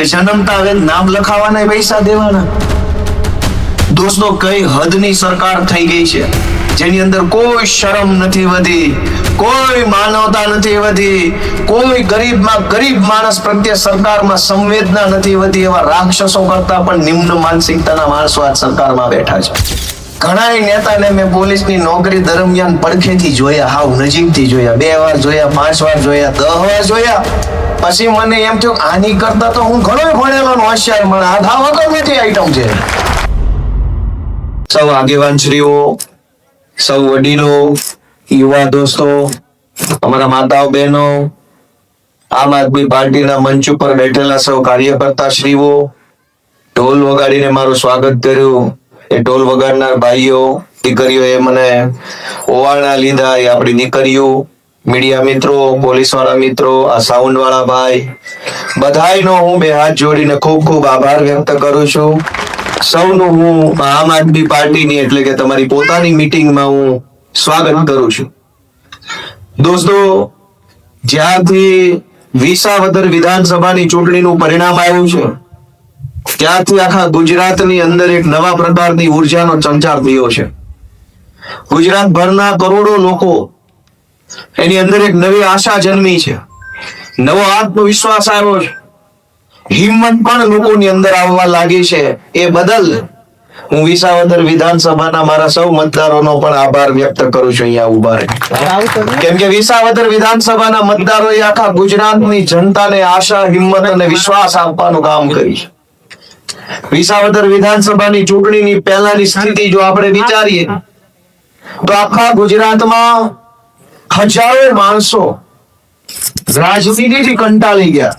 કે જન્મતા હવે નામ લખાવાના પૈસા દેવાના? દોસ્તો, કઈ હદની સરકાર થઈ ગઈ છે, જેની અંદર કોઈ શરમ નથી વધી, કોઈ માનવતા નથી વધી, કોઈ ગરીબમાં ગરીબ માણસ પ્રત્યે સરકારમાં સંવેદના નથી વધી. એવા રાક્ષસો કરતા પણ નિમ્ન માનસિકતાના માણસો આ સરકારમાં બેઠા છે. ઘણા નેતાને મેં પોલીસની નોકરી દરમિયાન પડખેથી જોયા, હાવ નજીકથી જોયા, 2 વાર જોયા, 5 વાર જોયા, 10 વાર જોયા. પછી મને એમ થયું આની કરતા તો હું ઘણો ભણેલો હોશિયાર મને આ ધાવ નથી આઈટમ છે. સૌ આગેવાનશ્રીઓ, સૌ વડીલો, યુવા દોસ્તો, અમારા માતાઓ બહેનો, આમ આદમી પાર્ટીના મંચ ઉપર બેઠેલા સૌ કાર્યકર્તા શ્રીઓ, ઢોલ વગાડીને મારું સ્વાગત કર્યું. એ ઢોલ વગાડનાર ભાઈઓ દીકરીઓએ મને ઓવાળના લીધા. એ આપણી દીકરીઓ, મીડિયા મિત્રો, પોલીસ વાળા મિત્રો, આ સાઉન્ડ વાળા ભાઈ, બધાયનો હું 2 હાથ જોડીને ખૂબ ખૂબ આભાર વ્યક્ત કરું છું. સૌનું હું આમ આદમી પાર્ટીની એટલે કે તમારી પોતાની મીટિંગમાં હું સ્વાગત કરું છું. દોસ્તો, જ્યારથી વિસાવદર વિધાનસભાની ચૂંટણીનું પરિણામ આવ્યું છે, ત્યારથી આખા ગુજરાતની અંદર એક નવા પ્રકારની ઉર્જાનો સંચાર થયો છે. ગુજરાતભરના કરોડો લોકો એની અંદર એક નવી આશા જન્મી છે, નવો આત્મવિશ્વાસ આવ્યો છે, હિંમત પણ લોકોની અંદર આવવા લાગી છે. એ બદલ હું વિસાવદર વિધાનસભાના મારા સૌ મતદારોનો પણ આભાર વ્યક્ત કરું છું અહીંયા ઉભા રહી. કેમ કે વિસાવદર વિધાનસભાના મતદારોએ આખા ગુજરાતની જનતાને આશા, હિંમત અને વિશ્વાસ આપવાનું કામ કર્યું છે. વિસાવદર વિધાનસભાની ચૂંટણીની પહેલાની સ્થિતિ જો આપણે વિચારીએ તો આખા ગુજરાતમાં હજારો માણસો રાજનીતિથી કંટાળી ગયા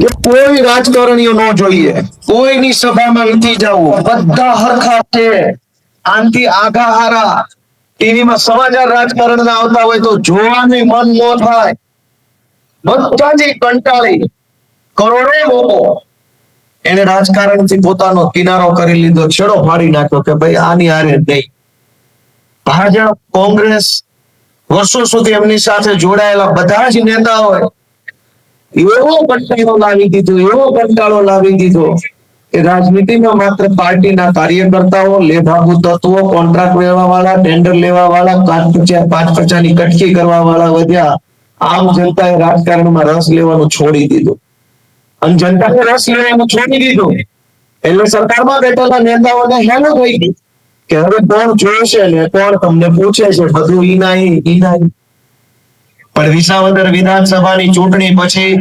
કે કોઈ રાજકારણીઓ ન જોઈએ, કોઈની સભામાં નથી જવું, બધા હરખા છે, આનથી આગા હારા. ટીવીમાં સમાચાર રાજકારણના આવતા હોય તો જોવાનું મન ન થાય. બધાથી કંટાળી કરોડો લોકો એને રાજકારણથી પોતાનો કિનારો કરી લીધો, છેડો ફાડી નાખ્યો કે ભાઈ આની હારે નહીં. ભાજપ, કોંગ્રેસ, વર્ષો સુધી એમની સાથે જોડાયેલા બધા જ નેતાઓએ એવો કંટાળો લાવી દીધો કે રાજનીતિમાં માત્ર પાર્ટીના કાર્યકર્તાઓ, લેભાગુ તત્વો, કોન્ટ્રાક્ટ લેવા વાળા, ટેન્ડર લેવા વાળા, 5-5ની કટકી કરવા વાળા વધ્યા. આમ જનતાએ રાજકારણમાં રસ લેવાનું છોડી દીધું. અને જનતાને રસ લેવાનું છોડી દીધું એટલે સરકારમાં બેઠેલા નેતાઓને હેલો થઈ ગયું કે હવે કોણ જોશે ને કોણ તમને પૂછે છે, બધું ઈના. પણ વિસાવદર વિધાનસભાની ચૂંટણી પછી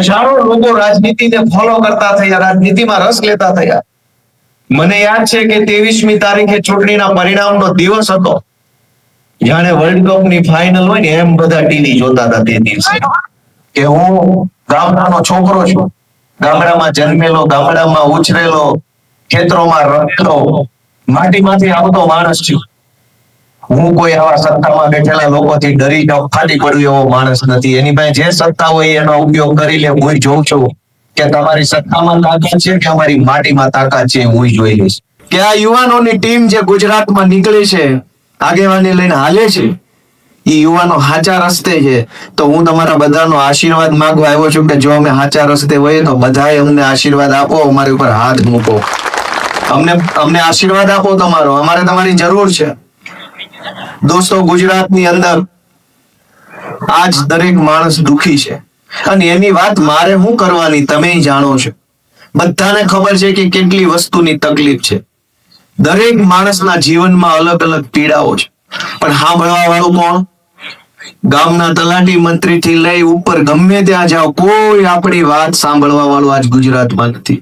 હજારો લોકો રાજનીતિને ફોલો કરતા થયા, રાજનીતિમાં રસ લેતા થયા. મને યાદ છે કે 23મી તારીખે ચૂંટણીના પરિણામનો દિવસ હતો. જાણે વર્લ્ડ કપની ફાઇનલ હોય ને એમ બધા ટીવી જોતા હતા તે દિવસે. કે હું ગામડાનો છોકરો છું, ગામડામાં જન્મેલો, ગામડામાં ઉછરેલો, ખેતરોમાં રહેલો, માટીમાંથી આવતો માણસ છું. હું કોઈ આવા સત્તામાં બેઠેલા લોકોથી ડરી ફાટી પડ્યું એવો માણસ નથી. એની પાસે જે સત્તા હોય એનો ઉપયોગ કરી લે. હું જોઉં છું કે તમારી સત્તામાં તાકાત છે કે અમારી માટીમાં તાકાત છે, હું જોઈ લઈશ. કે આ યુવાનોની ટીમ જે ગુજરાતમાં નીકળી છે, આગેવાની લઈને હાલે છે, એ યુવાનો સાચા રસ્તે છે. તો હું તમારા બધાનો આશીર્વાદ માંગવા આવ્યો છું કે જો અમે સાચા રસ્તે હોઈએ તો બધાએ અમને આશીર્વાદ આપો, અમારી ઉપર હાથ મૂકો, અમને આશીર્વાદ આપો તમારો, અમારે તમારી જરૂર છે. દોસ્તો, ગુજરાતની અંદર આજ દરેક માણસ દુખી છે અને એની વાત મારે શું કરવાની, તમે જાણો છો. બધાને ખબર છે કે કેટલી વસ્તુની તકલીફ છે. દરેક માણસના જીવનમાં અલગ અલગ પીડાઓ છે, પણ સાંભળવા વાળું કોણ? ગામના તલાટી મંત્રી થી લઈ ઉપર ગમે ત્યાં જાઓ, કોઈ આપણી વાત સાંભળવા વાળું આજ ગુજરાતમાં નથી.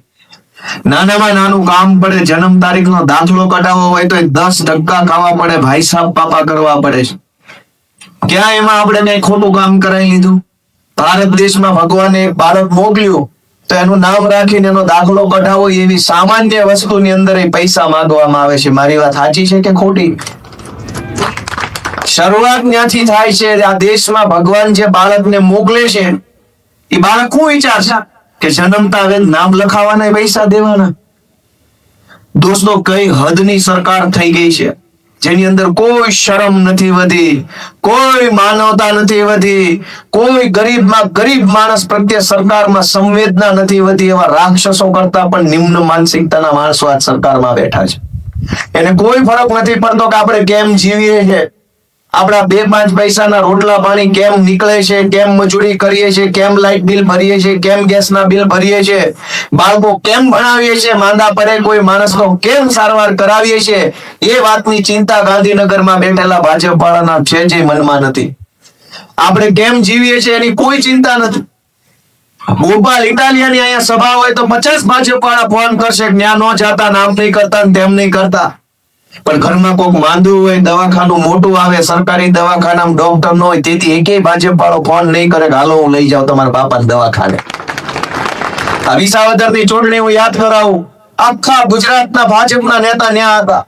નાનામાં નાનું કામ પડે, જન્મ તારીખનો દાખલો કઢાવવો હોય તો 10 ધક્કા ખાવા પડે, ભાઈ સાહેબ પાપા કરવા પડે છે. ક્યાં એમાં આપણે કઈ ખોટું કામ કરાવી લીધું? ભારત દેશમાં ભગવાને એક બાળક મોકલ્યું તો એનું નામ રાખીને એનો દાખલો કઢાવો એવી સામાન્ય વસ્તુની અંદર પૈસા માંગવામાં આવે છે. મારી વાત સાચી છે કે ખોટી? શરૂઆત ત્યાંથી થાય છે. આ દેશમાં ભગવાન જે બાળકને મોકલે છે એ બાળક શું વિચારશે કે જન્મતા હવે નામ લખાવાના પૈસા દેવાના? દોસ્તો, કઈ હદની સરકાર થઈ ગઈ છે, જેની અંદર કોઈ શરમ નથી વધી, કોઈ માનવતા નથી વધી, કોઈ ગરીબમાં ગરીબ માણસ પ્રત્યે સરકારમાં સંવેદના નથી વધી, એવા રાક્ષસો કરતા પણ નિમ્ન માનસિકતાના માણસો આજ સરકારમાં બેઠા છે. એને કોઈ ફરક નથી પડતો કે આપણે કેમ જીવીએ છીએ, આપણા 2-5 પૈસાના રોટલા પાણી કેમ નીકળે છે, કેમ મજૂરી કરીએ છીએ, કેમ લાઇટ બિલ ભરીએ છીએ, કેમ ગેસના બિલ ભરીએ છીએ, બાળકો કેમ ભણાવીએ છીએ, માંદા પડે કોઈ માણસનો કેમ સારવાર કરાવીએ છીએ, એ વાતની ચિંતા ગાંધીનગરમાં બેઠેલા ભાજપ વાળાના છે જે મનમાં નથી. આપણે કેમ જીવીએ છીએ એની કોઈ ચિંતા નથી. ગોપાલ ઇટાલિયાની અહીંયા સભા હોય તો 50 ભાજપ વાળા ફોન કરશે કે ત્યાં ન જાતા, નામ નહીં કરતા, તેમ નહીં કરતા. પણ ઘરમાં કોઈક માંદું હોય, દવાખાનું મોટું આવે, સરકારી દવાખાનામાં ડોક્ટર ન હોય, તેથી એકેય ભાજપ વાળો ફોન નહીં કરે કે હાલો હું લઈ જાઉં તમારા બાપાને દવાખાને. આ વિસાવદરની ચૂંટણી હું યાદ કરાવું, આખા ગુજરાતના ભાજપના નેતા ન્યા હતા.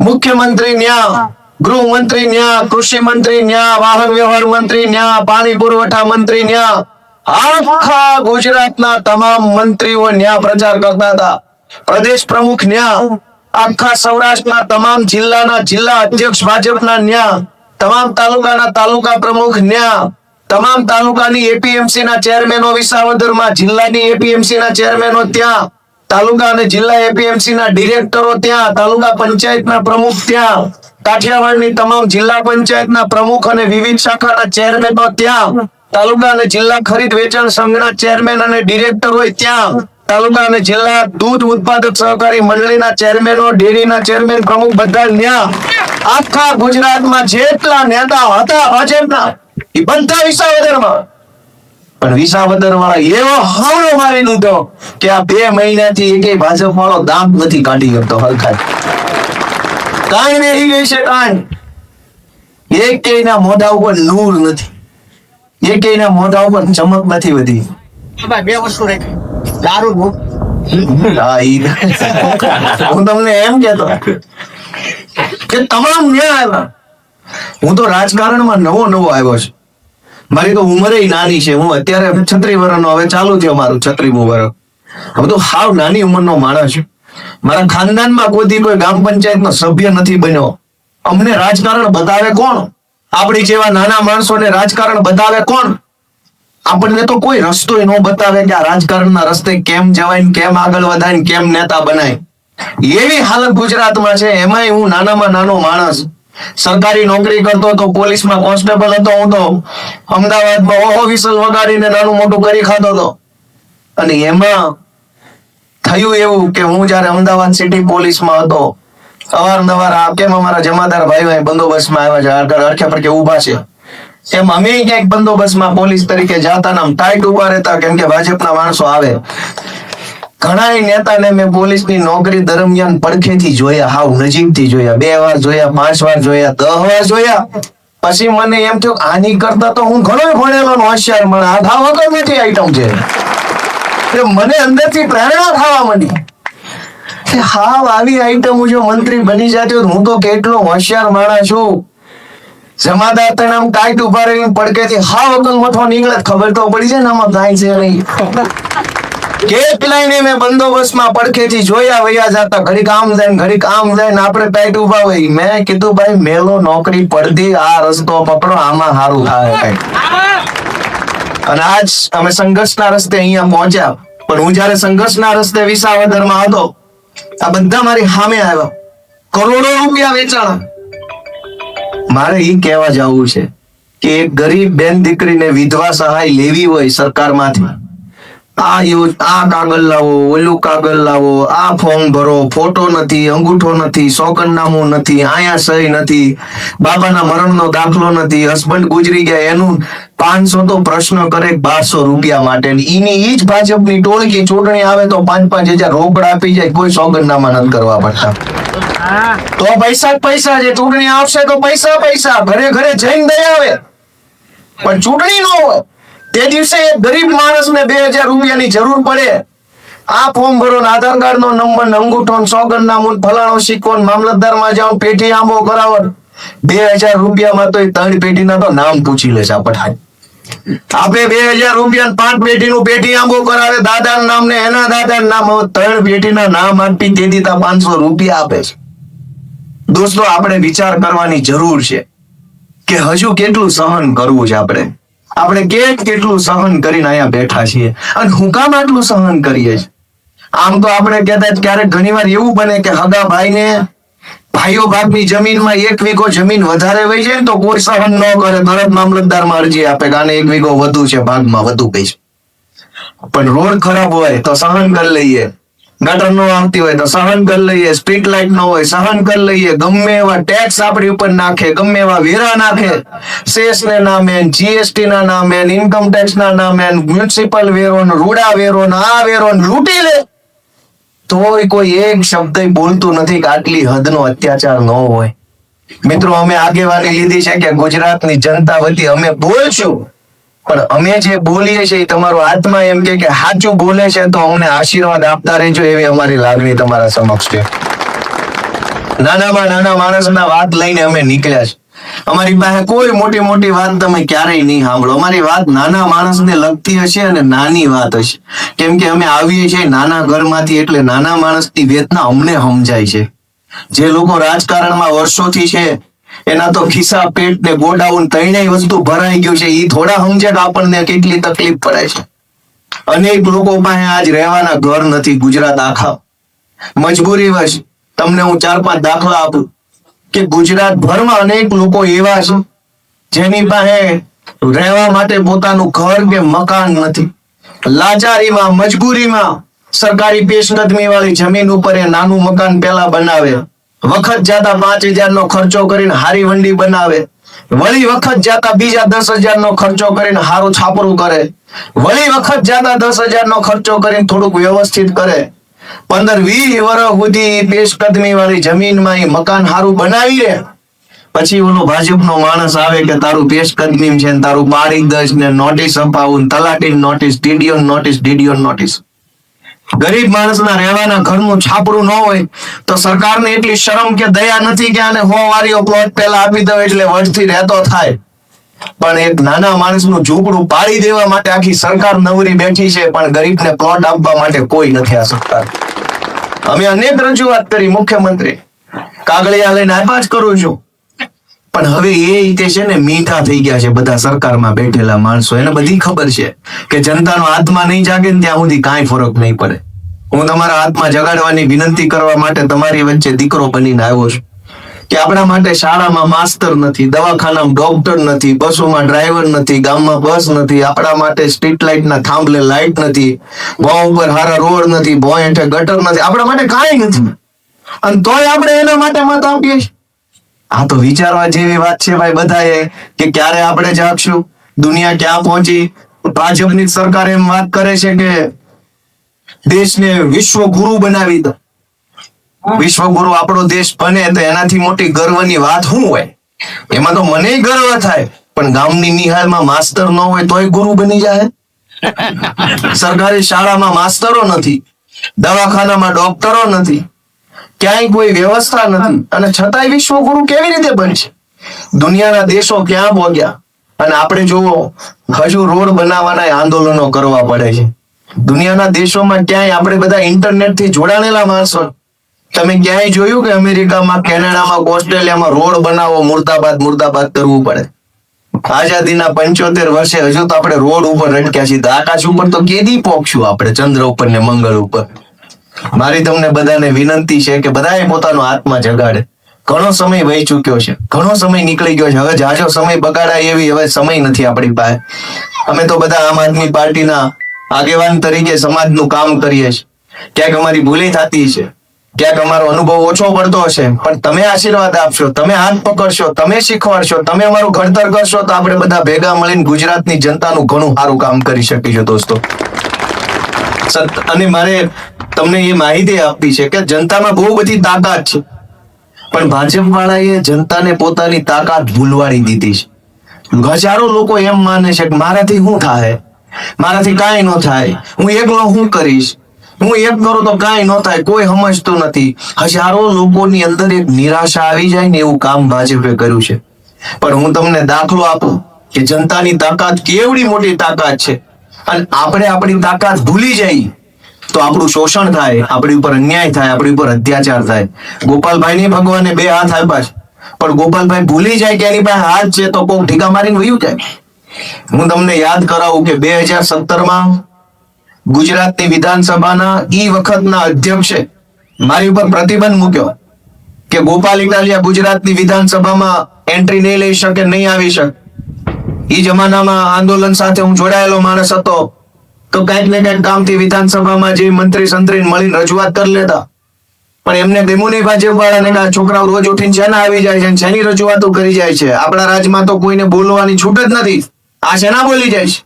મુખ્યમંત્રી ન્યા, ગૃહમંત્રી ન્યા, કૃષિ મંત્રી ન્યા, વાહન વ્યવહાર મંત્રી ન્યા, પાણી પુરવઠા મંત્રી ન્યા, આખા ગુજરાતના તમામ મંત્રીઓ ન્યા પ્રચાર કરતા હતા. પ્રદેશ પ્રમુખ ન્યા, આખા સૌરાષ્ટ્રના તમામ જિલ્લાના જિલ્લા અધ્યક્ષ ભાજપના ન્યા, તમામ તાલુકાના તાલુકા પ્રમુખ ન્યા, તમામ તાલુકાની એપીએમસી ના ચેરમેનો વિસાવદરમાં, જિલ્લાની એપીએમસી ના ચેરમેનો ત્યાં, તાલુકા અને જિલ્લા એપીએમસી ના ડિરેક્ટરો ત્યાં, તાલુકા પંચાયતના પ્રમુખ ત્યાં, કાઠિયાવાડની તમામ જિલ્લા પંચાયતના પ્રમુખ અને વિવિધ શાખાના ચેરમેનો ત્યાં, તાલુકા અને જિલ્લા ખરીદ વેચાણ સંઘના ચેરમેન અને ડિરેક્ટરો ત્યાં, તાલુકા અને જિલ્લા દૂધ ઉત્પાદક સહકારી મંડળીના ચેરમેનો, ડેરીના ચેરમેન પ્રમુખ બધા ન્યા. આખા ગુજરાતમાં જેટલા નેતા હતા ભાજપના એ બધા વિસાવદરમાં. પણ વિસાવદર વાળા એવો હાવડો મારી લીધો કે આ 2 મહિનાથી એકેય ભાજપ વાળો દાંત નથી કાઢી શકતો હલકા. કાંઈ નહીં ગઈ છે કાંઈ. એકેયના મોઢા ઉપર નૂર નથી, એકેયના મોઢા ઉપર ચમક નથી વધી. 2 વસ્તુ રહી દારૂ. હું તમને એમ કેતો કે તમામ ન્યાય આવ્યા. હું તો રાજકારણમાં નવો આવ્યો છું. મારી તો ઉંમરે નાની છે. હું અત્યારે 36 વર્ષનો, હવે ચાલુ થયો મારું 36મું વર્ષ. હવે તો હાવ નાની ઉંમરનો માણસ છું. મારા ખાનદાનમાં કોઈ ગ્રામ પંચાયતનો સભ્ય નથી બન્યો. અમને રાજકારણ બતાવે કોણ? આપણી જેવા નાના માણસોને રાજકારણ બતાવે કોણ? આપણને તો કોઈ રસ્તો ન બતાવે કે આ રાજકારણના રસ્તે કેમ જવાય, કેમ આગળ વધાય, કેમ નેતા બનાય. એવી હાલત ગુજરાતમાં છે. એમાંય હું નાનામાં નાનો માણસ, સરકારી નોકરી કરતો હતો, પોલીસમાં કોન્સ્ટેબલ હતો. હું તો અમદાવાદમાં ઓફિસલ વગાડીને નાનું મોટું કરી ખાતો હતો. અને એમાં થયું એવું કે હું જયારે અમદાવાદ સિટી પોલીસમાં હતો, અવારનવાર આ કેમ અમારા જમાદાર ભાઈ બંદોબસ્તમાં આવ્યા છે, અડખે પડખે ઉભા છે, એમ અમે ક્યાંક બંદોબસ્તમાં પોલીસ તરીકે જાતા, નામ ટાઈટ ઉભા રહેતા કેમ કે ભાજપના માણસો આવે. ઘણા નેતાને મેં પોલીસની નોકરી દરમિયાન પડખેથી જોયા, હાવ નજીકથી જોયા, 2 વાર જોયા, 5 વાર જોયા, 10 વાર જોયા. પછી મને એમ થયું આની કરતા તો હું ઘણો ભણેલો હોશિયાર, મને આ થાવ વગર નથી આઈટમ છે. મને અંદરથી પ્રેરણા થવા માંડી. હાવ આવી આઈટમ જો મંત્રી બની જતી હોય હું તો કેટલો હોશિયાર માણસ છું. જમાદાર તને આમ ટાઈટ ઉભા રહીને પડકેથી હાવ અકલ મથો નીકળે, ખબર તો પડી જાય ને આમાં કાંઈ છે નહીં. કેટલાયને મેં બંદોબસ્તમાં પડખેથી જોયા, વયા જતા, ઘડીક આમ જાય ને ઘડીક આમ જાય ને આપણે ટાઈટ ઉભા હોય. મેં કીધું ભાઈ મેલો નોકરી પડતી, આ રસ્તો પકડો, આમાં સારું થાય કઈ. અને આજ અમે સંઘર્ષના રસ્તે અહીંયા પહોંચ્યા. પણ હું જયારે સંઘર્ષના રસ્તે વિસાવદરમાં હતો, આ બધા મારી સામે આવ્યા, કરોડો રૂપિયા વેચાણા. મારે ઈ કહેવા જવું છે કે એક ગરીબ બેન દીકરીને વિધવા સહાય લેવી હોય સરકારમાંથી, આ કાગળ લાવો, ઓલું કાગળ લાવો, આ ફોર્મ ભરો, ફોટો નથી, અંગૂઠો નથી, સોગંદનામું નથી, આયા સહી નથી, બાબાના મરણનો દાખલો નથી, હસબન્ડ ગુજરી ગયા એનું 500 તો પ્રશ્ન કરે 1200 રૂપિયા માટે. ઈની ઈ જ ભાજપની ટોળકી ચૂંટણી આવે તો 5,000 રોકડા આપી જાય, કોઈ સોગંદનામા નથી કરવા પડતા. તો પૈસા જે ચૂંટણી આવશે તો પૈસા ઘરે ઘરે જઈને દઈ આવે. પણ ચૂંટણી ન હોય તે દિવસે એક ગરીબ માણસને 2,000 રૂપિયાની જરૂર પડે, આ ફોર્મ ભરો, આધાર કાર્ડ નો નંબર, અંગૂઠો, સોગંદનામું, ફલાણો સિક્કો, મામલતદારમાં જાઓ, પેટી આંબો કરાવો, 2,000 રૂપિયામાં તો 3 પેટીના તો નામ પૂછી લે છે આપણે. આપણે 2,000 રૂપિયા 5 પેટીનું પેટી આંબો કરાવે, દાદાનું નામ ને એના દાદાનું નામ, 3 પેટીના નામ આપી તે દીધા 500 રૂપિયા આપે છે. દોસ્તો આપણે વિચાર કરવાની જરૂર છે કે હજુ કેટલું સહન કરવું છે. આપણે કેટલું સહન કરીને અહીંયા બેઠા છીએ અને હું કામ આટલું સહન કરીએ છીએ. આમ તો આપણે કહેતા જ ક્યારેક ઘણીવાર એવું બને કે હગા ભાઈને ભાઈઓ ભાગની જમીનમાં 1 વીઘો જમીન વધારે વહી જાય ને તો કોઈ સહન ન કરે, તરત મામલતદારમાં અરજી આપે કે આને 1 વીઘો વધુ છે, ભાગમાં વધુ ગઈ છે. પણ રોડ ખરાબ હોય તો સહન કરી લઈએ, ગટર નો આવતી હોય તો સહન કરી લઈએ, સ્ટ્રીટ લાઇટ ન હોય સહન કરી લઈએ, ગમે એવા ટેક્સ આપણી ઉપર નાખે, ગમે એવા વેરા નાખે, સેસ ને નામે, જીએસટી ના નામે, ઇન્કમ ટેક્સ ના નામે, મ્યુનિસિપલ વેરો, રૂડા વેરો, આ વેરો લૂંટી લે, તોય કોઈ એક શબ્દ બોલતું નથી કે આટલી હદનો અત્યાચાર ન હોય. મિત્રો, અમે આગેવાની લીધી છે કે ગુજરાતની જનતા વતી અમે બોલશું, પણ અમે જે બોલીએ છીએ એ તમારો આત્મા એમ કે સાચું બોલે છે તો અમને આશીર્વાદ આપતા રહેજો, એવી અમારી લાગણી તમારા સમક્ષ છે. નાનામાં નાના માણસના વાત લઈને અમે નીકળ્યા છે. અમારી પાસે કોઈ મોટી મોટી વાત તમે ક્યારેય નહીં સાંભળો. અમારી વાત નાના માણસને લગતી હશે અને નાની વાત હશે, કેમ કે અમે આવીએ છીએ નાના ઘરમાંથી, એટલે નાના માણસની વેદના અમને સમજાય છે. જે લોકો રાજકારણમાં વર્ષોથી છે એના તો ખિસ્સા, પેટ ને ગોડાઉન ત્રણેય વસ્તુ ભરાઈ ગયું છે. એ થોડા સમજે કે આપણને કેટલી તકલીફ પડે છે. અનેક લોકો પાસે આજ રહેવાના ઘર નથી. ગુજરાત આખા મજબૂરીવશ તમને હું 4-5 દાખલા આપું કે ગુજરાત ભરમાં અનેક લોકો એવા છે જેની પાસે રહેવા માટે પોતાનું ઘર કે મકાન નથી. લાચારીમાં, મજબૂરીમાં સરકારી પેશકદમી વાળી જમીન ઉપર એ નાનું મકાન પેલા બનાવે, વખત જાતા 5,000 નો ખર્ચો કરીને હારી વંડી બનાવે, વળી વખત જાતા બીજા 10,000 નો ખર્ચો કરીને હારું છાપરું કરે, વળી વખત જાતા 10,000 નો ખર્ચો કરીને થોડુંક વ્યવસ્થિત કરે. 15-20 વર્ષ સુધી પેશકદમી વાળી જમીનમાં એ મકાન હારું બનાવી લે, પછી ઓલો ભાજપનો માણસ આવે કે તારું પેશકદમી છે ને તારું પાડી દસ ને નોટિસ અપાવું, તલાટી notice, DDO notice, DDO notice. ગરીબ માણસના રહેવાના ઘરનું છાપરું ન હોય તો સરકારને એટલી શરમ કે દયા નથી કે આને 100 વારીઓ પ્લોટ પહેલા આપી દો એટલે વર્ષથી રહેતો થાય. પણ એક નાના માણસનું ઝૂંપડું પાડી દેવા માટે આખી સરકાર નવરી બેઠી છે, પણ ગરીબને પ્લોટ આપવા માટે કોઈ નથી આ સરકાર. અમે અનેક રજૂઆત કરી, મુખ્યમંત્રી કાગળિયા લઈને આપ્યા જ કરું છું, પણ હવે એ રીતે છે ને મીઠા થઈ ગયા છે બધા સરકારમાં બેઠેલા માણસો. એને બધી ખબર છે કે જનતાનો આત્મા નહીં જાગે ને ત્યાં સુધી કાંઈ ફરક નહીં પડે. હું તમારા આત્મા જગાડવાની વિનંતી કરવા માટે તમારી વચ્ચે દીકરો બનીને આવ્યો છું કે આપણા માટે શાળામાં માસ્તર નથી, દવાખાનામાં ડોક્ટર નથી, બસોમાં ડ્રાઈવર નથી, ગામમાં બસ નથી, આપણા માટે સ્ટ્રીટ લાઇટના થાંભલે લાઇટ નથી, ભોં ઉપર હારા રોડ નથી, ભોં હેઠે ગટર નથી, આપણા માટે કાંઈ નથી, અને તોય આપણે એના માટે મત આપીએ છીએ. આ તો વિચારવા જેવી વાત છે ભાઈ બધાએ કે ક્યારે આપણે જાગશું, દુનિયા ક્યાં પહોંચી. ભાજપની સરકાર એમ વાત કરે છે કે દેશને વિશ્વ ગુરુ બનાવી દો. વિશ્વગુરુ આપણો દેશ બને તો એનાથી મોટી ગર્વની વાત શું હોય? એમાં તો મને ગર્વ થાય, પણ ગામની નિહાળમાં માસ્તર ન હોય તોય ગુરુ બની જાય. સરકારી શાળામાં માસ્તરો નથી, દવાખાનામાં ડોક્ટરો નથી, ક્યાંય કોઈ વ્યવસ્થા નથી, અને છતાંય વિશ્વગુરુ કેવી રીતે બનશે? દુનિયાના દેશો ક્યાં પહોંચ્યા અને આપણે જુઓ હજુ રોડ બનાવવાના આંદોલનો કરવા પડે છે. દુનિયાના દેશોમાં ક્યાંય આપણે બધા ઇન્ટરનેટ થી જોડાણેલા માણસો, તમે ક્યાંય જોયું કે અમેરિકામાં, કેનેડામાં, ઓસ્ટ્રેલિયામાં રોડ બનાવો, મુર્દાબાદ મુર્દાબાદ કરવું પડે? આઝાદીના 75 વર્ષે હજુ તો આપણે રોડ ઉપર રટક્યા છીએ. આકાશ ઉપર તો કેદી પહોંચશું આપણે, ચંદ્ર ઉપર ને મંગળ ઉપર? મારી તમને બધાને વિનંતી છે કે બધાએ પોતાનો આત્મા જગાડે. ઘણો સમય વહી ચુક્યો છે, ઘણો સમય નીકળી ગયો છે, હવે જાજો સમય બગાડાય એવી હવે સમય નથી આપણી પાસે. અમે તો બધા આમ આદમી પાર્ટીના આગેવાન તરીકે સમાજનું કામ કરીએ છીએ. ક્યાંક અમારી ભૂલી થતી છે, ક્યાંક અમારો અનુભવ ઓછો પડતો હશે, પણ તમે આશીર્વાદ આપશો, તમે હાથ પકડશો, તમે શીખવાડશો, તમે અમારું ઘડતર કરશો તો આપણે બધા ભેગા મળીને ગુજરાતની જનતાનું ઘણું સારું કામ કરી શકીશું દોસ્તો. અને મારે તમને એ માહિતી આપવી છે કે જનતામાં બહુ બધી તાકાત છે, પણ ભાજપ વાળાએ જનતાને પોતાની તાકાત ભૂલવાડી દીધી છે. હજારો લોકો એમ માને છે કે મારાથી શું થાય, મારાથી કાંઈ ન થાય, હું એકલો શું કરીશ, હું એક કરું તો કાંઈ ન થાય, કોઈ સમજતું નથી. હજારો લોકોની અંદર એક નિરાશા આવી જાય ને એવું કામ ભાજપે કર્યું છે. પણ હું તમને દાખલો આપું કે જનતાની તાકાત કેવડી મોટી તાકાત છે, અને આપણે આપણી તાકાત ભૂલી જઈએ તો આપણું શોષણ થાય, આપણી ઉપર અન્યાય થાય, આપણી ઉપર અત્યાચાર થાય. ગોપાલભાઈ ભગવાને 2 હાથ આપ્યા છે, પણ ગોપાલભાઈ ભૂલી જાય કે એની પાસે હાથ છે તો કોક ઢીકા મારીને વયું જાય. હું તમને યાદ કરાવું કે 2017માં ગુજરાતની વિધાનસભાના ઈ વખતના અધ્યક્ષે મારી ઉપર પ્રતિબંધ મૂક્યો કે ગોપાલ ઇટાલિયા ગુજરાતની વિધાનસભામાં એન્ટ્રી નહીં લઈ શકે, નહીં આવી શકે. ઈ જમાનામાં આંદોલન સાથે હું જોડાયેલો માણસ હતો, તો કઈક ને કઈક કામથી વિધાનસભામાં જે મંત્રી સંત્રીને મળીને રજૂઆત કરી લેતા. પણ એમને ગમ્યું નહીં ભાજપ વાળાને કે આ છોકરાઓ રોજ ઉઠીને શેના આવી જાય છે, શેની રજૂઆતો કરી જાય છે. આપણા રાજ્યમાં તો કોઈને બોલવાની છૂટ જ નથી, આ શેના બોલી જાય છે.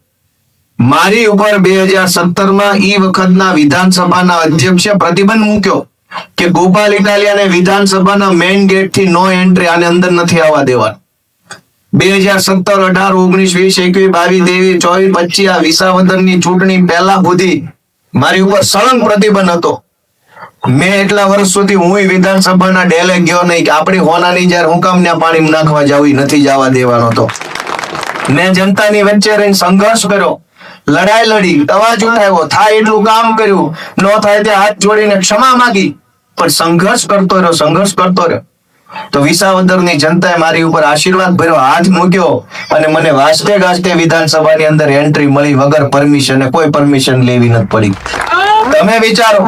મારી ઉપર 2017માં ઈ વખતના વિધાનસભાના અધ્યક્ષે પ્રતિબંધ મૂક્યો કે ગોપાલ ઇટાલિયાને વિધાનસભાના મેઇન ગેટ થી નો એન્ટ્રી, આને અંદર નથી આવવા દેવાનું. 2017, 18, 19, 20, 21, 22, 23, 24, 25 આ વિસાવદરની ચૂંટણી પહેલા સુધી મારી ઉપર સળંગ પ્રતિબંધ હતો. મેં એટલા વર્ષ સુધી હું વિધાનસભાના ડેલે ગયો નહીં કે આપણી હોનાની જ્યારે હું કામ ત્યાં પાણી નાખવા જાવ, નથી જવા દેવાનો. તો મેં જનતાની વચ્ચે રહીને સંઘર્ષ કર્યો, લડાઈ લડી, અવાજ ઉઠાવ્યો, થાય એટલું કામ કર્યું, ન થાય તે હાથ જોડીને ક્ષમા માંગી, પણ સંઘર્ષ કરતો રહ્યો. તો વિસાવદરની જનતાએ મારી ઉપર આશીર્વાદ ભર્યો, હાથ મૂક્યો અને મને વાસ્તે ગાસ્તે વિધાનસભાની અંદર એન્ટ્રી મળી વગર પરમિશન, કોઈ પરમિશન લેવી નથી પડી. તમે વિચારો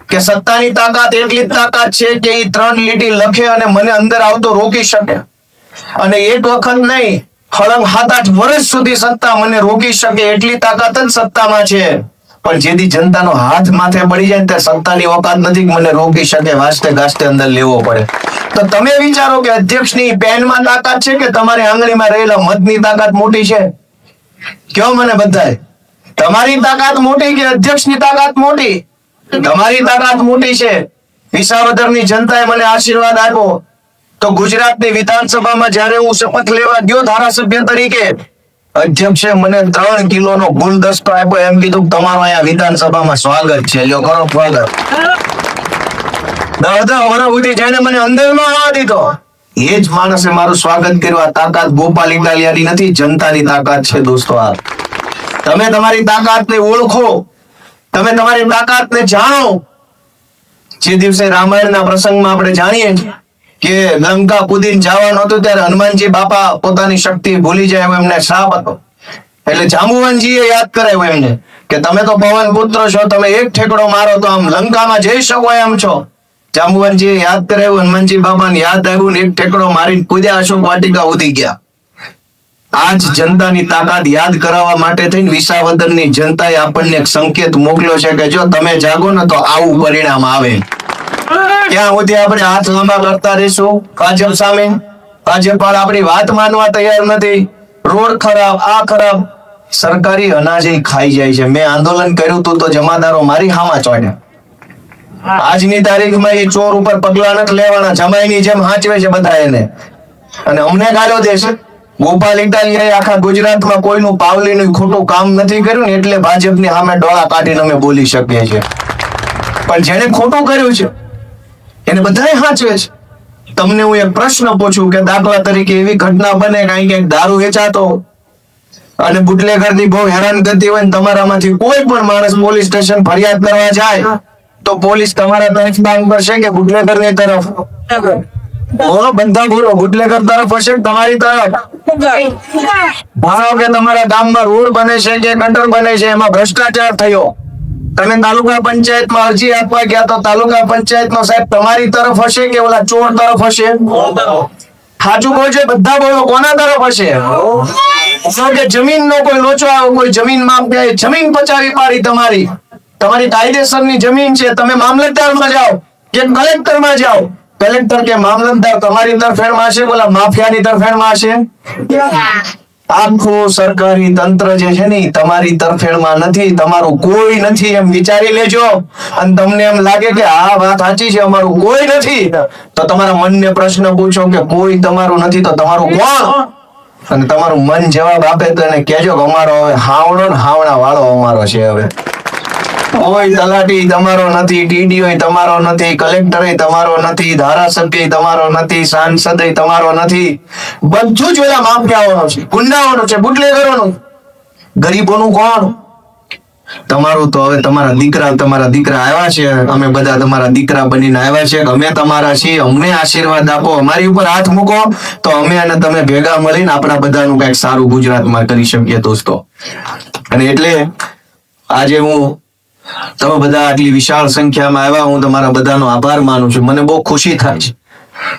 કે સત્તાની તાકાત એટલી જ તાકાત છે કે એ 3 લીટી લખે અને મને અંદર આવતો રોકી શકે. અને એક વખત નહીં, હળંગ 7-8 વર્ષ સુધી સત્તા મને રોકી શકે એટલી તાકાત જ સત્તામાં છે. પણ જેથી જનતાનો હાથ માથે પડી જાય ને તે સત્તાની ઓકાત નથી કે મને રોકી શકે, વાસ્તે ગાસ્તે અંદર લેવો પડે. તો તમે વિચારો કે અધ્યક્ષની પેનમાં તાકાત છે કે તમારી આંગળીમાં રહેલા મતની તાકાત મોટી છે? કયો મને બધાય, તમારી તાકાત મોટી કે અધ્યક્ષની તાકાત મોટી? તમારી તાકાત મોટી છે. વિસાવદરની જનતાએ મને આશીર્વાદ આપ્યો. તો ગુજરાતની વિધાનસભામાં જ્યારે હું શપથ લેવા ગયો ધારાસભ્ય તરીકે, અધ્યક્ષે મને 3 કિલોનો ગુલદસ્તો આપ્યો, એમ કીધું તમારો અહીંયા વિધાનસભામાં સ્વાગત છે, લ્યો કરો સ્વાગત. 10 વર્ષ સુધી જેને મને અંદર ન આવવા દીધો, એ જ માણસે મારું સ્વાગત કર્યું. આ તાકાત ગોપાલ ઇટાલિયાની નથી, જનતાની તાકાત છે દોસ્તો. આ તમે તમારી તાકાતને ઓળખો, તમે તમારી તાકાતને જાણો. જે દિવસે રામાયણના પ્રસંગમાં આપણે જાણીએ કે લંકા કૂદીને જવાનું હતું ત્યારે હનુમાનજી બાપા પોતાની શક્તિ ભૂલી જાય એમને શ્રાપ હતો. એટલે જાંબુવનજીએ યાદ કરાવ્યું એમને કે તમે તો પવન પુત્ર છો, તમે એક ઠેકડો મારો તો આમ લંકામાં જઈ શકો એમ છો. જાંબુવનજીએ યાદ કરાવ્યું, હનુમાનજી બાપાને યાદ આવ્યું ને એક ઠેકડો મારીને કૂદ્યા, અશોક વાટિકા ઉધી ગયા. આજ જનતાની તાકાત યાદ કરાવવા માટે થઈને વિસાવદરની જનતાએ આપણને એક સંકેત મોકલ્યો છે કે જો તમે જાગો ને તો આવું પરિણામ આવે. ક્યાં સુધી આપણે હાથ લાંબા કરતા રહીશું ભાજપ સામે? ભાજપ આપણી વાત માનવા તૈયાર નથી. રોડ ખરાબ, આ ખરાબ, સરકારી અનાજ ખાઈ જાય છે. મેં આંદોલન કર્યું હતું તો જમાદારો મારી હામાં ચોટ્યા. આજની તારીખમાં એ ચોર ઉપર પગલા નથી લેવાના, જમાઈની જેમ હાંચવે છે બધા એને, અને અમને ગાળો દે છે. ગોપાલ ઇટાલિયાએ આખા ગુજરાતમાં કોઈનું પાવલીનું ખોટું કામ નથી કર્યું ને એટલે ભાજપની સામે ડોળા કાઢીને અમે બોલી શકીએ છીએ. પણ જેને ખોટું કર્યું છે એને બધાએ હાંચવે છે. તમને હું એક પ્રશ્ન પૂછું કે દાખલા તરીકે એવી ઘટના બને કઈક દારૂ વેચાતો અને બુટલેગરની બહુ હેરાનગતિ હોય ને તમારામાંથી કોઈ પણ માણસ પોલીસ સ્ટેશન ફરિયાદ કરવા જાય તો પોલીસ તમારા તરફ માંગ કરશે કે બુટલેગરની તરફ? બોલો, બધા બોલો, બુટલેગર તરફ હશે તમારી તરફ? ધારો કે તમારા ગામમાં રોડ બને છે કે ગટર બને છે, એમાં ભ્રષ્ટાચાર થયો, તમે તાલુકા પંચાયતમાં અરજી આપવા ગયા તો તાલુકા પંચાયતનો સાહેબ તમારી તરફ હશે કે ઓલા ચોર તરફ હશે? સાચું બોલજો, બધા બોલો, કોના તરફ હશે? કે જમીનનો કોઈ લોચો આવ્યો, કોઈ જમીન માપ કે જમીન પચાવી પાડી, તમારી કાયદેસરની જમીન છે, તમે મામલતદારમાં જાઓ કે કલેક્ટરમાં જાઓ, કલેક્ટર કે મામલતદાર તમારી તરફેણમાં હશે, બોલા માફિયાની તરફેણમાં હશે. આખું સરકારી તંત્ર જે છે ને તમારી તરફેણમાં નથી, તમારું કોઈ નથી એમ વિચારી લેજો. અને તમને એમ લાગે કે આ વાત સાચી છે, અમારું કોઈ નથી, તો તમારા મનને પ્રશ્ન પૂછો કે કોઈ તમારું નથી તો તમારું કોણ? અને તમારું મન જવાબ આપે તો એને કહેજો કે અમારો હવે હાવણો ને હાવણા વાળો અમારો છે. હવે કોઈ તલાટી તમારો નથી, ટીડીઓ તમારો નથી, કલેક્ટર તમારો નથી, ધારાસભ્ય તમારો નથી, સાંસદ તમારો નથી. બધું જ ઓલા માફિયાઓનું છે, ગુંડાઓનું છે, બુટલેગરોનું. ગરીબોનું કોણ? તમારું તો હવે તમારા દીકરા આવ્યા છે, અમે બધા તમારા દીકરા બનીને આવ્યા છે, અમે તમારા છીએ, અમને આશીર્વાદ આપો, અમારી ઉપર હાથ મૂકો તો અમે અને તમે ભેગા મળીને આપણા બધાનું કઈક સારું ગુજરાતમાં કરી શકીએ દોસ્તો. અને એટલે આજે તમે બધા આટલી વિશાળ સંખ્યામાં આવ્યા, હું તમારા બધાનો આભાર માનું છું. મને બહુ ખુશી થાય છે.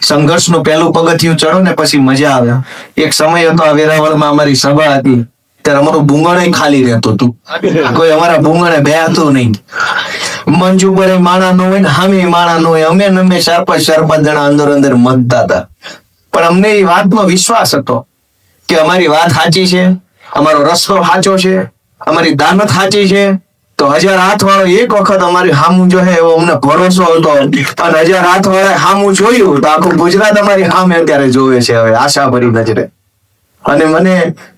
સંઘર્ષનું પહેલું પગથિયું ચડો ને પછી મજા આવે. એક સમય હતો આ વેરાવળમાં અમારી સભા હતી, ત્યારે અમારું ભૂંગણ ખાલી રહેતું હતું, કોઈ અમારા ભૂંગણે બેહતું નહીં. મંચ ઉપર માણા ન હોય ને હામી માણા ન હોય, અમે ને અમે 4-5 જણા અંદર મતતા હતા. પણ અમને એ વાતનો વિશ્વાસ હતો કે અમારી વાત સાચી છે, અમારો રસ્તો સાચો છે, અમારી દાનત સાચી છે. તો 1000 હાથ વાળો એક વખત અમારી સામું જોહે એવો અમને ભરોસો હતો. અને 1000 હાથ વાળા સામું જોયું તો આખું ગુજરાત અમારી સામે અત્યારે જોવે છે હવે આશાભરી નજરે. અને મને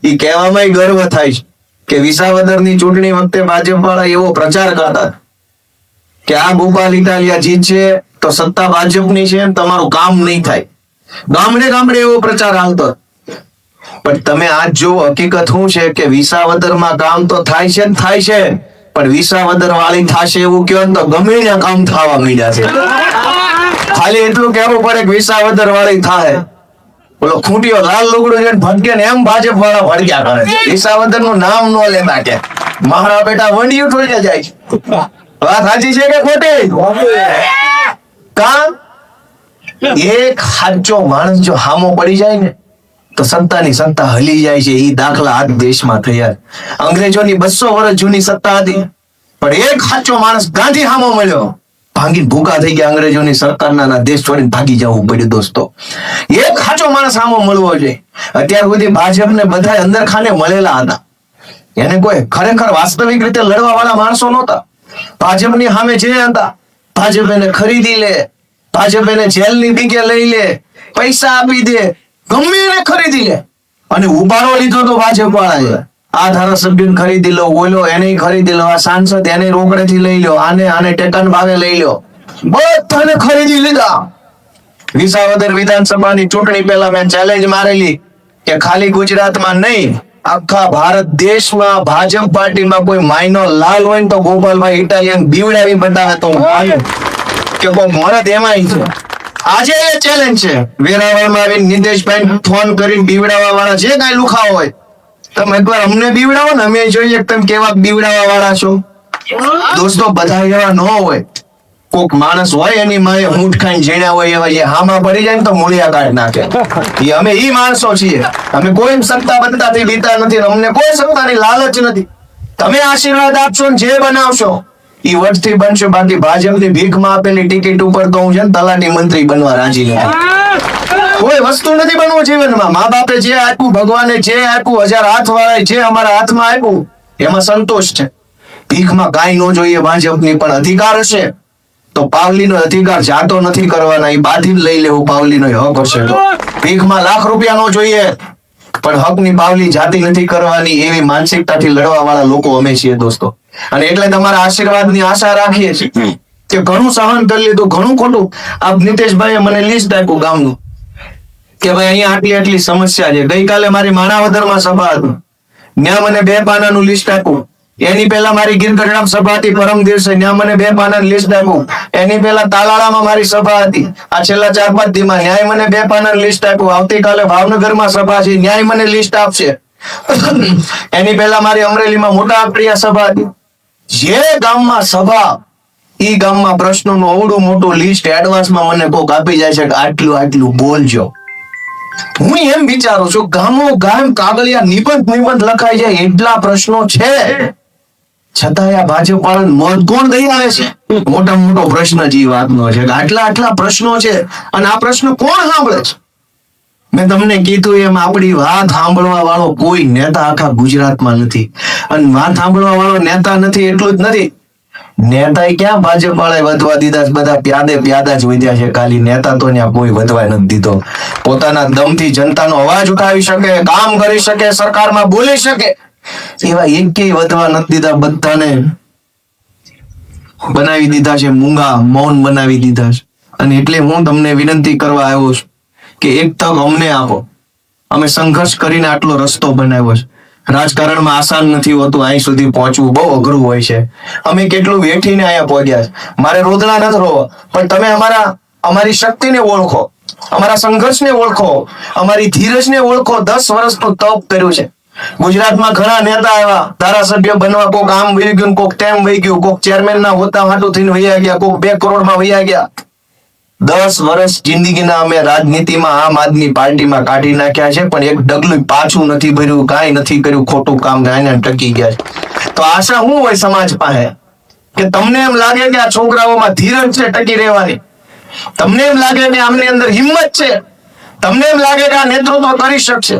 એ કહેવામાં ગર્વ થાય છે કે વિસાવદરની ચૂંટણી વખતે ભાજપ વાળા એવો પ્રચાર કરતા કે આ ગોપાલ ઇટાલિયા જીતશે તો સત્તા ભાજપની છે, તમારું કામ નહીં થાય. ગામડે એવો પ્રચાર આવતો. પણ તમે આજ જો હકીકત શું છે કે વિસાવદરમાં કામ તો થાય છે, પણ વિસાવદર વાળી થશે એવું કહો તો ગમે ત્યાં કામ થવા માંડ્યા છે. ખાલી એટલું કહેવું પડે કે વિસાવદર વાળી થાય. બોલો ખૂંટીઓ લાલ લુગડું છે ભટકે ને એમ ભાજપ વાળા ભડક્યા કરે છે. વિસાવદર નું નામ ન લેતા કે મારા બેટા વંડિયું ઠોળ્યા જાય છે. વાત સાચી છે કે ખોટી? કામ એક સાચો માણસ જો હામો પડી જાય ને તો સત્તાની સત્તા હલી જાય છે. એ દાખલા આજ દેશમાં થયા. અંગ્રેજોની 200 વર્ષ જૂની સત્તા હતી, પણ એક સાચો માણસ ગાંધી હામો મળ્યો, ભાંગીને ભૂકા થઈ ગયા. અંગ્રેજોની સરકારના દેશ છોડીને ભાગી જવું પડ્યું દોસ્તો. એક સાચો માણસ હામો મળવો જોઈએ. અત્યાર સુધી ભાજપને બધા અંદર ખાને મળેલા હતા, એને કોઈ ખરેખર વાસ્તવિક રીતે લડવા વાળા માણસો નહોતા. ભાજપની સામે જે હતા, ભાજપ એને ખરીદી લે, ભાજપ એને જેલની બીકે લઈ લે, પૈસા આપી દે, ગમે એને ખરીદી લે. અને ઉભારો લીધો તો ભાજપ વાળાએ. આ ધારાસભ્ય ખરીદી લો, ઓલો એને ખરીદી લો, આ સાંસદ એને રોકડેથી લઈ લો, આને ટેકન ભાવે લઈ લો, બધાને ખરીદી લીધા. વિસાવદર વિધાનસભાની ચૂંટણી પહેલા મેં ચેલેન્જ મારેલી કે ખાલી ગુજરાતમાં નહીં, આખા ભારત દેશમાં ભાજપ પાર્ટીમાં કોઈ માયનો લાલ હોય ને તો ગોપાલભાઈ ઇટાલિયન બીવડાવી બતાવે તો કે કોઈ મરદ એમાં છે. આજે એ ચેલેન્જ છે. વેરાવળમાં આવીને નિતેશભાઈ ફોન કરીને બીવડાવવા વાળા જે કાંઈ લુખાઓ હોય, તમે એકવાર અમને બીવડાવો ને, અમે જોઈએ કે તમે કેવા બીવડાવવા વાળા છો. દોસ્તો બધા એવા ન હોય. કોક માણસ હોય એની માએ ઊંટ ખાઈને ઝીણ્યા હોય એવા જે હામાં પડી જાય ને તો મૂળિયા કાઢી નાખે. અમે ઈ માણસો છીએ. અમે કોઈ સત્તા બત્તાથી બીતા નથી, અમને કોઈ સત્તાની લાલચ નથી. તમે આશીર્વાદ આપશો ને જે બનાવશો ઈ વટથી બનશે. બાકી ભાજપની ભીખમાં આપેલી ટિકિટ ઉપર તો હું છે ને તલાટી મંત્રી બનવા રાજી નથી. કોઈ વસ્તુ નથી બનવું જીવનમાં. મા બાપે જે આપ્યું, ભગવાને જે આપ્યું, 1000 હાથ વાળાએ જે અમારા હાથમાં આપ્યું એમાં સંતોષ છે. ભીખમાં કાંઈ ન જોઈએ ભાજપની, પણ અધિકાર હશે તો પાવલીનો અધિકાર જાતો નથી કરવાના, એ બાથી જ લઈ લેવું. પાવલીનો હક હશે તો ભીખમાં લાખ રૂપિયા ન જોઈએ, પણ હકની પાવલી જાતી નથી કરવાની. એવી માનસિકતાથી લડવા વાળા લોકો અમે છીએ દોસ્તો. અને એટલે તમારા આશીર્વાદની આશા રાખીએ છીએ કે ઘણું સહન કરી લીધું, ઘણું ખોટું. આ નિતેશભાઈએ મને લિસ્ટ આપ્યું ગામનું કે ભાઈ અહીંયા આટલી સમસ્યા છે. ગઈકાલે મારી માણાવદરમાં સભા હતી, ત્યાં મને 2 પાનાનું લિસ્ટ આપ્યું. એની પહેલા મારી ગીરગઢડામાં સભા હતી પરમ દિવસે, ત્યાં મને 2 પાનાનું લિસ્ટ આપ્યું. એની પહેલા તાલાળામાં મારી સભા હતી, આ છેલ્લા 4-5 દીમાં ન્યાય મને 2 પાનાનું લિસ્ટ આપ્યું. આવતીકાલે ભાવનગરમાં સભા છે, ન્યાય મને લિસ્ટ આપશે. એની પહેલા મારી અમરેલીમાં મોટા પ્રિયા સભા હતી. જે ગામમાં સભા, ઈ ગામમાં પ્રશ્નોનું અવડું મોટું લિસ્ટ એડવાન્સમાં મને કોક આપી જાય છે કે આટલું બોલજો. હું એમ વિચારું છું, ગામ કાગળિયા નિબંધ લખાઈ જાય એટલા પ્રશ્નો છે, છતાં આ ભાજપ વાળાને મત કોણ દઈ આવે છે? મોટા મોટો પ્રશ્ન જે વાતનો છે કે આટલા પ્રશ્નો છે અને આ પ્રશ્ન કોણ સાંભળે છે? મેં તમને કીધું એમ આપણી વાત સાંભળવા વાળો કોઈ નેતા આખા ગુજરાતમાં નથી. અને વાત સાંભળવા વાળો નેતા નથી એટલું જ નથી, નેતા ક્યાં ભાજપ વાળા વધવા દીધા? બધા પ્યાદા જ વધ્યા છે. ખાલી નેતા તો ત્યાં કોઈ વધવા નથી દીધો. પોતાના દમથી જનતાનો અવાજ ઉઠાવી શકે, કામ કરી શકે, સરકારમાં બોલી શકે, એવા એકેય વધવા નથી દીધા. બધાને બનાવી દીધા છે મૂંગા, મૌન બનાવી દીધા છે. અને એટલે હું તમને વિનંતી કરવા આવ્યો છું કે એક તક અમને આપો. અમે સંઘર્ષ કરીને આટલો રસ્તો બનાવ્યો છે. રાજકારણમાં આસાન નથી હોતું. અહીં સુધી પહોંચવું બહુ અઘરું હોય છે. અમે કેટલું વેઠીને અહીંયા પહોંચ્યા છે. મારે રોદણા નથી રોવા, પણ તમે અમારી શક્તિને ઓળખો, અમારા સંઘર્ષને ઓળખો, અમારી ધીરજને ઓળખો. 10 વર્ષનું તપ કર્યું છે. ગુજરાતમાં ઘણા નેતા આવ્યા, ધારાસભ્ય બનવા, કોક આમ વહી ગયું, કોક તેમ વહી ગયું, કોક ચેરમેન ના હોતા હાટું થઈને વહ્યા ગયા, કોક 2 કરોડમાં વહ્યા ગયા. 10 વર્ષ જિંદગીના અમે રાજનીતિમાં આમ આદમી પાર્ટીમાં કાઢી નાખ્યા છે, પણ એક ડગલું પાછું નથી ભર્યું, કાંઈ નથી કર્યું, ખોટું કામ થઈને ટકી ગયા છે. તો આશા શું હોય સમાજ પાસે કે તમને એમ લાગે કે આ છોકરાઓમાં ધીરજ છે ટકી રહેવાની, તમને એમ લાગે કે આમની અંદર હિંમત છે, તમને એમ લાગે કે આ નેતૃત્વ કરી શકશે,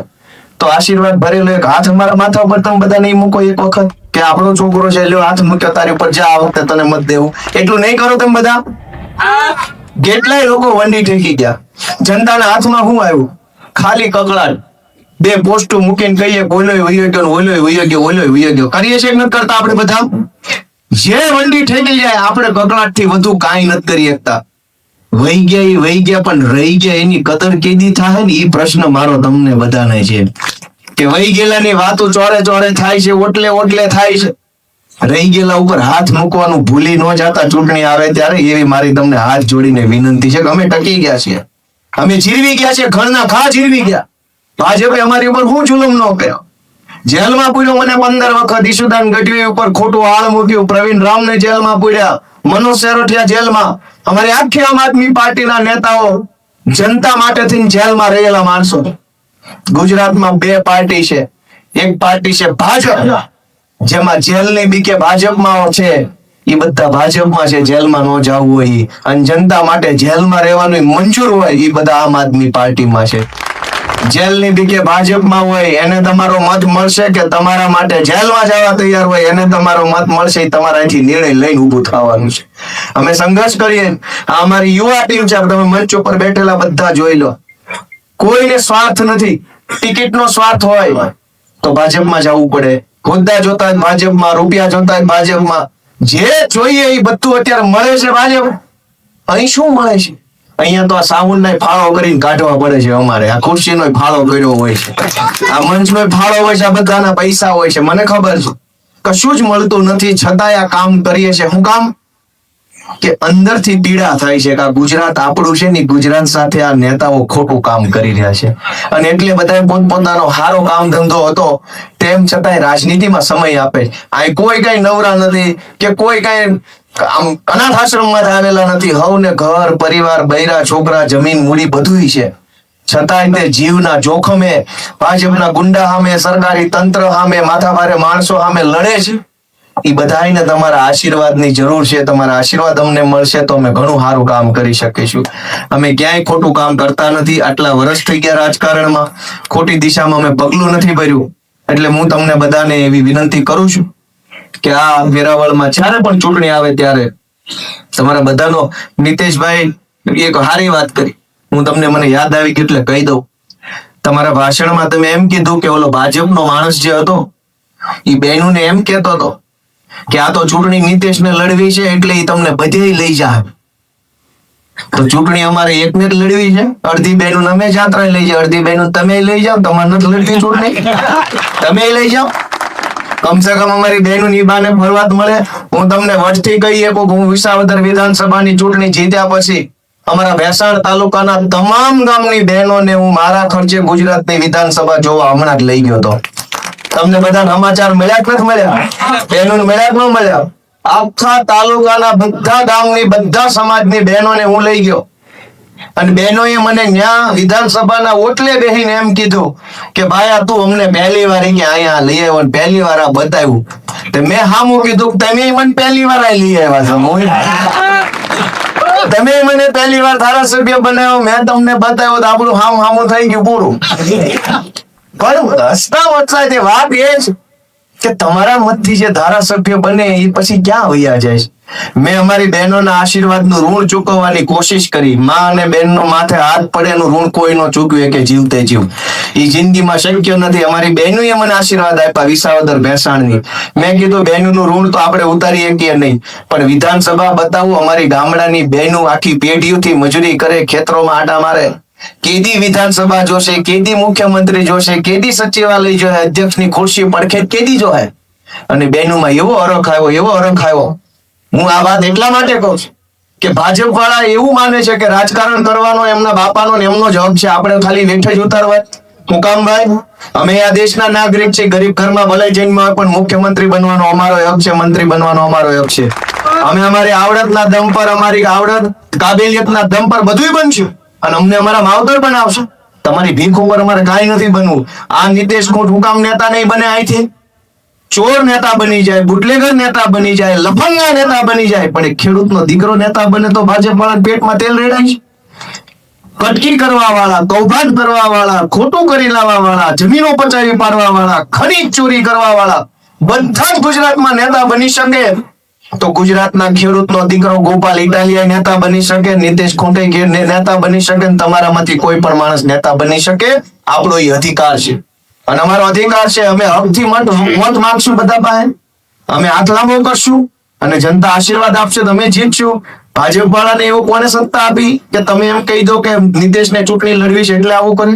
તો આશીર્વાદ ભરેલો એક હાથ અમારા માથા ઉપર તમે બધા નહીં મૂકો એક વખત કે આપણો છોકરો છે, લ્યો હાથ મૂક્યો તારી ઉપર, જા આ વખતે તને મત દેવું. એટલું નહીં કરો તમે બધા. કેટલાય લોકો વંડી ઠેકી ગયા. જનતાના હાથમાં શું આવ્યું? ખાલી કકળાટ. 2 પોસ્ટ મૂકીને કહીએ ઓલોય વયો ગયો, ઓલોય વયો ગયો, ઓલોય વયો ગયો. કરીએ છીએ નથી કરતા આપણે બધા? જે વંડી ઠેકી જાય આપણે કકળાટ થી વધુ કાંઈ નથી કરી શકતા. વહી ગયા એ વહી ગયા, પણ રહી ગયા એની કદર કેદી થાય ને એ પ્રશ્ન મારો તમને બધાને છે. કે વહી ગયેલાની વાતો ચોરે ચોરે થાય છે, ઓટલે ઓટલે થાય છે. રહી ગયેલા ઉપર હાથ મૂકવાનું ભૂલી ન જાતા ચૂંટણી આવે ત્યારે, એવી મારી તમને હાથ જોડીને વિનંતી છે કે અમે ટકી ગયા છીએ, અમે જીરવી ગયા છીએ, ઘરના ઘા જીરવી ગયા. ભાજપે અમારી ઉપર હું જુલમ ન કર્યો. જેલમાં પૂર્યો મને 15 વખત, ઈશુદાન ગઢવી ઉપર ખોટું આળ મૂક્યું, પ્રવીણ રામને જેલમાં પૂર્યા, મનોજ સેરોઠિયા જેલમાં. અમારી આખી આમ આદમી પાર્ટીના નેતાઓ જનતા માટે થઈને જેલમાં રહેલા માણસો. ગુજરાતમાં 2 પાર્ટી છે. એક પાર્ટી છે ભાજપ, જેમાં જેલની બીકે ભાજપમાં છે, એ બધા ભાજપમાં છે, જેલમાં ન જવું હોય. અને જનતા માટે જેલમાં રહેવાનું મંજૂર હોય એ બધા આમ આદમી પાર્ટીમાં છે. જેલની બીકે ભાજપમાં હોય એને તમારો મત મળશે કે તમારા માટે જેલમાં જવા તૈયાર હોય એને તમારો મત મળશે, તમારાથી નિર્ણય લઈને ઊભું થવાનું છે. અમે સંઘર્ષ કરીએ. આ અમારી યુવા ટીમ છે, તમે મંચ ઉપર બેઠેલા બધા જોઈ લો. કોઈને સ્વાર્થ નથી. ટિકિટનો સ્વાર્થ હોય તો ભાજપમાં જવું પડે, હોદ્દા જોતા ભાજપમાં, રૂપિયા જોતા ભાજપમાં, જે જોઈએ એ બધું અત્યારે મળે છે ભાજપ. અહીં શું મળે છે? અહીંયા તો આ સાઉન્ડ ના ફાળો કરીને કાઢવા પડે છે અમારે. આ ખુરશીનો ફાળો કર્યો હોય છે, આ મંચનો ફાળો હોય છે, આ બધાના પૈસા હોય છે. મને ખબર છે કશું જ મળતું નથી, છતાંય આ કામ કરીએ છીએ. શું કામ? કે અંદરથી પીડા થાય છે કે આ ગુજરાત આપણું છે ને, ગુજરાત સાથે આ નેતાઓ ખોટું કામ કરી રહ્યા છે. અને એટલે બધા પોતપોતાનો સારો કામ ધંધો હતો તેમ છતાંય રાજનીતિમાં સમય આપે. આ કોઈ કઈ નવરા નથી કે કોઈ કઈ આમ અનાથ આશ્રમમાં આવેલા નથી. હવને ઘર પરિવાર, બૈરા છોકરા, જમીન મૂડી બધું છે, છતાંય તે જીવના જોખમે ભાજપના ગુંડા સામે, સરકારી તંત્ર સામે, માથાભારે માણસો સામે લડે છે. એ બધાને તમારા આશીર્વાદની જરૂર છે. તમારા આશીર્વાદ અમને મળશે તો અમે ઘણું સારું કામ કરી શકીશું. અમે ક્યાંય ખોટું કામ કરતા નથી. આટલા વર્ષ થઈ ગયા રાજકારણમાં, ખોટી દિશામાં અમે પગલું નથી ભર્યું. એટલે હું તમને બધાને એવી વિનંતી કરું છું કે આ વેરાવળમાં જ્યારે પણ ચૂંટણી આવે ત્યારે તમારા બધાનો, નીતેશભાઈ એક સારી વાત કરી, હું તમને મને યાદ આવી ગયું એટલે કહી દઉં. તમારા ભાષણમાં તમે એમ કીધું કે ઓલો ભાજપનો માણસ જે હતો એ બહેનોને એમ કહેતો હતો કે આ તો ચૂંટણી નીતેશને લડવી છે એટલે એ તમને બધે લઈ જાય. તો ચૂંટણી અમારે એકને જ લડવી છે. અડધી બહેનો અમે જાત્રા લઈ જાઓ, અડધી બહેનો તમે લઈ જાઓ. તમારે નથી લડતી ચૂંટણી, તમે લઈ જાઓ. કમસે કમ અમારી બહેનો ની બાને ફરવાત મળે. હું તમને વટથી કહી શકું કે હું વિસાવદર વિધાનસભાની ચૂંટણી જીત્યા પછી અમારા ભેસાણ તાલુકાના તમામ ગામની બહેનોને હું મારા ખર્ચે ગુજરાતની વિધાનસભા જોવા હમણાં જ લઈ ગયો હતો. તમને બધા સમાચાર મળ્યા કે નથી મળ્યા? બહેનોને મળ્યા કે ન મળ્યા? આખા તાલુકાના બધા ગામની બધા સમાજની બહેનોને હું લઈ ગયો. અને બહેનોએ મને ન્યા વિધાનસભાના ઓટલે બેહીને એમ કીધું કે ભાઈ તું અમને પહેલી વાર કે અહીંયા લઈ આવ્યો, પહેલી વાર આ બતાવ્યું. તો મેં હામું કીધું તમે મને પહેલી વાર આ લઈ આવ્યા છો, તમે મને પહેલી વાર ધારાસભ્ય બનાવ્યો, મેં તમને બતાવ્યો તો આપણું હામું થઈ ગયું પૂરું. પણ હસતા વચસાય વાત એ છે કે તમારા મતથી જે ધારાસભ્ય બને એ પછી ક્યાં વયા જાય છે. મેં અમારી બહેનોના આશીર્વાદનું ઋણ ચૂકવવાની કોશિશ કરી. માં અને બહેનનો માથે હાથ પડેનું ઋણ કોઈ નો ચૂક્યું કે જીવતે જીવ. એ જિંદગીમાં શક્ય નથી. અમારી બહેનોએ મને આશીર્વાદ આપ્યા વિસાવદર ભેસાણની. મેં કીધું બહેનોનું ઋણ તો આપણે ઉતારી શકીએ નહીં, પણ વિધાનસભા બતાવું. અમારી ગામડાની બહેનો આખી પેઢીઓથી મજૂરી કરે, ખેતરોમાં આટા મારે, કેદી વિધાનસભા જોશે, કેદી મુખ્યમંત્રી જોશે, કેદી સચિવાલય જોશે, અધ્યક્ષની ખુરશી પડખે કેદી જોહે. અને બેનુમાં એવો અરખ આવ્યો. હું આ વાત એટલા માટે કહું છું કે ભાજપ વાળા એવું માને છે કે રાજકારણ કરવાનો એમના બાપાનો ને એમનો જ હક છે, આપણે ખાલી વેઠે જ ઉતારવા. હું કામ ભાઈ? અમે આ દેશના નાગરિક છે, ગરીબ ઘરમાં ભલે જન્મ્યા હોય, પણ મુખ્યમંત્રી બનવાનો અમારો હક છે, મંત્રી બનવાનો અમારો હક છે. અમે અમારી આવડતના દમ પર, અમારી આવડત કાબેલિયતના દમ પર બધુંય બનશું અને અમને અમારા માવતર બનાવશે. તમારી ભીખ ઉપર અમારે કાંઈ નથી બનવું. આ નીતિશ કુમાર હું કામ નેતા નહીં બને? અહીંથી ચોર નેતા બની જાય, બુટલેગર નેતા બની જાય, લફંગા નેતા બની જાય, પણ એક ખેડૂતનો દીકરો નેતા બને તો ભાજપ વાળા પેટમાં તેલ રેડાય છે. કટકી કરવા વાળા, કૌભાંડ કરવા વાળા, ખોટું કરી લાવવા વાળા, જમીનો પચાવી પાડવા વાળા, ખનીજ ચોરી કરવા વાળા બધા જ ગુજરાતમાં નેતા બની શકે તો ગુજરાતના ખેડૂતનો દીકરો ગોપાલ ઇટાલિયા નેતા બની શકે, નીતિશ ખૂંટે નેતા બની શકે, તમારામાંથી કોઈ પણ માણસ નેતા બની શકે. આપણો એ અધિકાર છે અને અમારો અધિકાર છે. અમે હકથી મત માંગશું બધા પાસે, અમે હાથ લાંબો કરશું અને જનતા આશીર્વાદ આપશે, તમે જીતશું. ભાજપ વાળાને એવું કોને સત્તા આપી કે તમે એમ કહી દો કે નીતિશને ચૂંટણી લડવી છે એટલે આવું કરે?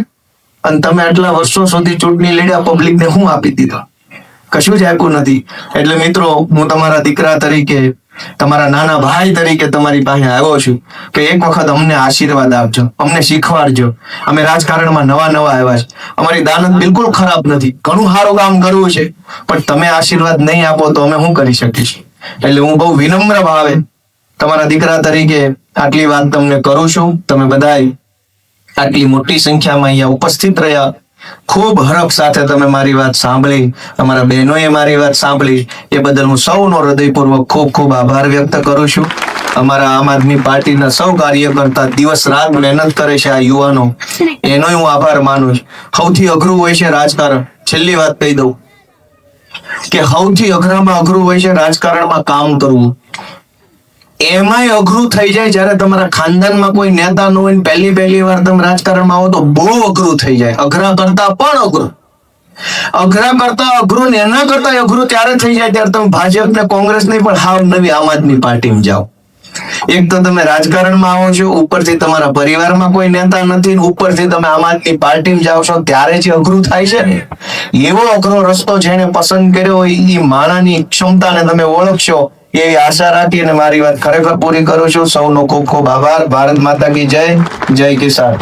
અને તમે આટલા વર્ષો સુધી ચૂંટણી લડ્યા, પબ્લિકને હું આપી દીધો? કશું જ આપ્યું નથી. એટલે મિત્રો, હું તમારા દીકરા તરીકે, તમારા નાના ભાઈ તરીકે તમારી પાસે આવ્યો છું કે એક વખત અમને આશીર્વાદ આપજો, અમને શીખવાડજો. અમે રાજકારણમાં નવા આવ્યા છે, અમારી દાનત બિલકુલ ખરાબ નથી, ઘણું સારું કામ કરવું છે, પણ તમે આશીર્વાદ નહીં આપો તો અમે શું કરી શકીશું? એટલે હું બહુ વિનમ્ર ભાવે તમારા દીકરા તરીકે આટલી વાત તમને કરું છું. તમે બધાય આટલી મોટી સંખ્યામાં અહીંયા ઉપસ્થિત રહ્યા, ખૂબ હરખ સાથે તમે મારી વાત સાંભળી, અમારા બહેનોએ મારી વાત સાંભળી, એ બદલ હું સૌનો હૃદયપૂર્વક ખૂબ આભાર વ્યક્ત કરું છું. અમારા આમ આદમી પાર્ટીના સૌ કાર્યકર્તા દિવસ રાત મહેનત કરે છે, આ યુવાનો, એનોય હું આભાર માનું છું. સૌથી અઘરું હોય છે રાજકારણ. છેલ્લી વાત કહી દઉં કે સૌથી અઘરામાં અઘરું હોય છે રાજકારણમાં કામ કરવું. એમાંય અઘરું થઈ જાય જ્યારે તમારા ખાનદાનમાં કોઈ નેતા ન હોય, પહેલી વાર તમે રાજકારણમાં આવો તો બહુ અઘરું થઈ જાય. અઘરા કરતા અઘરું ને એના કરતા અઘરું ત્યારે થઈ જાય ત્યારે તમે ભાજપ ને કોંગ્રેસ નહીં પણ હાવ નવી આમ આદમી પાર્ટીમાં જાઓ. એક તો તમે રાજકારણમાં આવો છો, ઉપરથી તમારા પરિવારમાં કોઈ નેતા નથી, ઉપરથી તમે આમ આદમી પાર્ટીમાં જાઓ છો, ત્યારે જે અઘરું થાય છે ને, એવો અઘરો રસ્તો જેને પસંદ કર્યો હોય એ માણાની ક્ષમતાને તમે ઓળખશો એવી આશા રાખી અને મારી વાત ખરેખર પૂરી કરું છું. સૌનો ખૂબ આભાર. ભારત માતા કી જય. જય કિસાન.